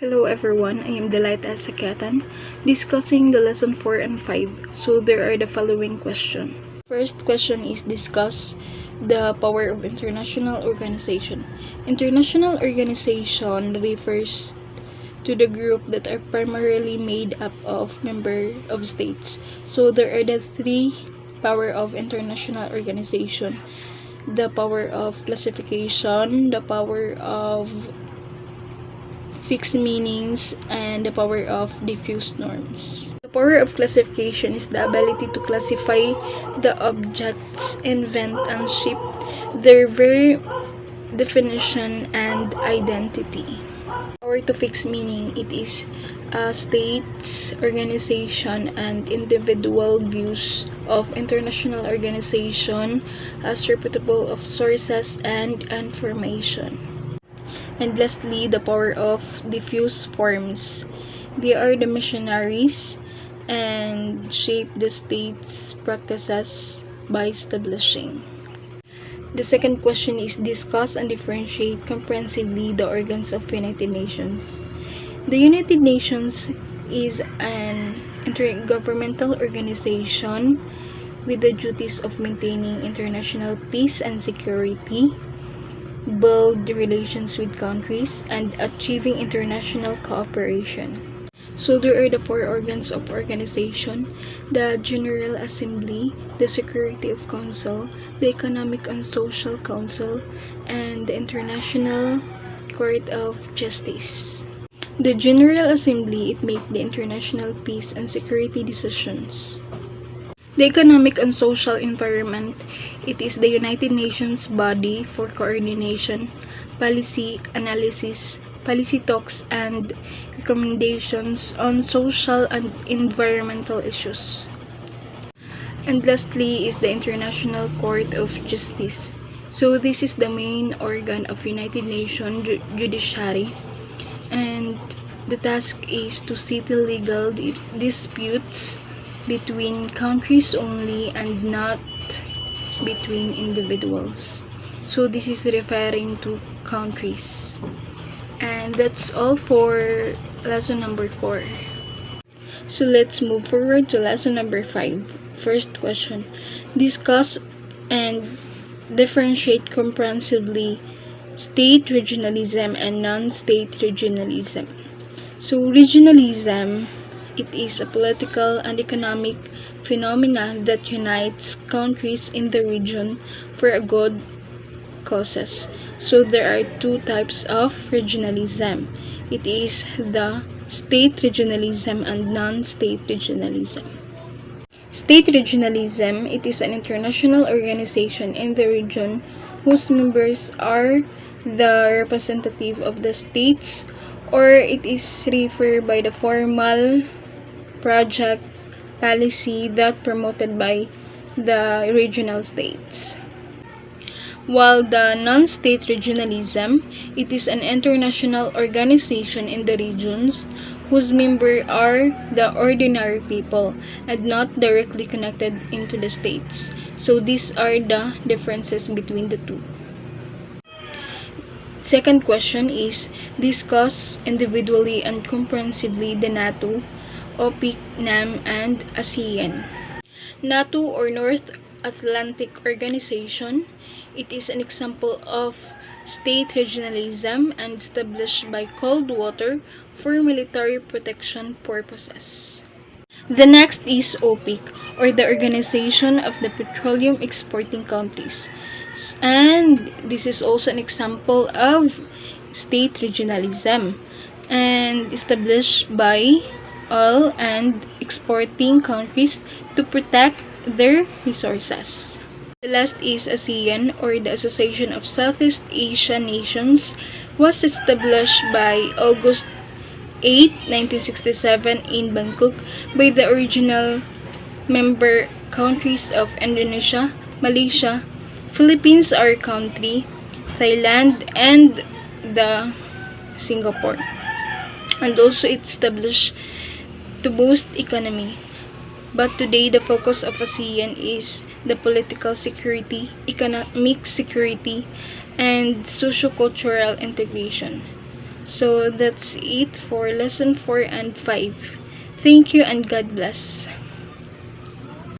Hello everyone, I am Delight Asakatan, discussing the lesson 4 and 5. So there are the following questions. First question is discuss the power of international organization. International organization refers to the group that are primarily made up of member of states. So there are the three power of international organization. The power of classification, the power of fixed meanings, and the power of diffuse norms. The power of classification is the ability to classify the objects, invent and shape their very definition and identity. Power to fix meaning, it is states, organization, and individual views of international organization as reputable of sources and information. And lastly, the power of diffuse forms. They are the missionaries and shape the state's practices by establishing. The second question is discuss and differentiate comprehensively the organs of United Nations. The United Nations is an intergovernmental organization with the duties of maintaining international peace and security, build relations with countries, and achieving international cooperation. So there are the four organs of organization: the General Assembly, the Security Council, the Economic and Social Council, and the International Court of Justice. The General Assembly, it makes the international peace and security decisions. The Economic and Social Environment, it is the United Nations body for coordination, policy analysis, policy talks, and recommendations on social and environmental issues. And lastly is the International Court of Justice. So this is the main organ of United Nations judiciary, and the task is to settle legal disputes between countries only and not between individuals. So this is referring to countries. And that's all for lesson number 4. So let's move forward to lesson number 5. First question: discuss and differentiate comprehensively state regionalism and non-state regionalism. So regionalism, it is a political and economic phenomenon that unites countries in the region for a good causes. So there are two types of regionalism. It is the state regionalism and non-state regionalism. State regionalism, it is an international organization in the region whose members are the representative of the states, or it is referred by the formal project policy that promoted by the regional states. While the non-state regionalism, it is an international organization in the regions whose members are the ordinary people and not directly connected into the states. So these are the differences between the two. Second question is discuss individually and comprehensively the NATO, OPIC, NAM, and ASEAN. NATO, or North Atlantic Organization, it is an example of state regionalism and established by Cold War for military protection purposes. The next is OPEC, or the Organization of the Petroleum Exporting Countries, and this is also an example of state regionalism and established by oil and exporting countries to protect their resources. The last is ASEAN, or the Association of Southeast Asian Nations, was established by August 8, 1967 in Bangkok by the original member countries of Indonesia, Malaysia, Philippines, our country, Thailand, and the Singapore. And also it established to boost economy. But today the focus of ASEAN is the political security, economic security, and socio-cultural integration. So that's it for lesson 4 and 5. Thank you and God bless.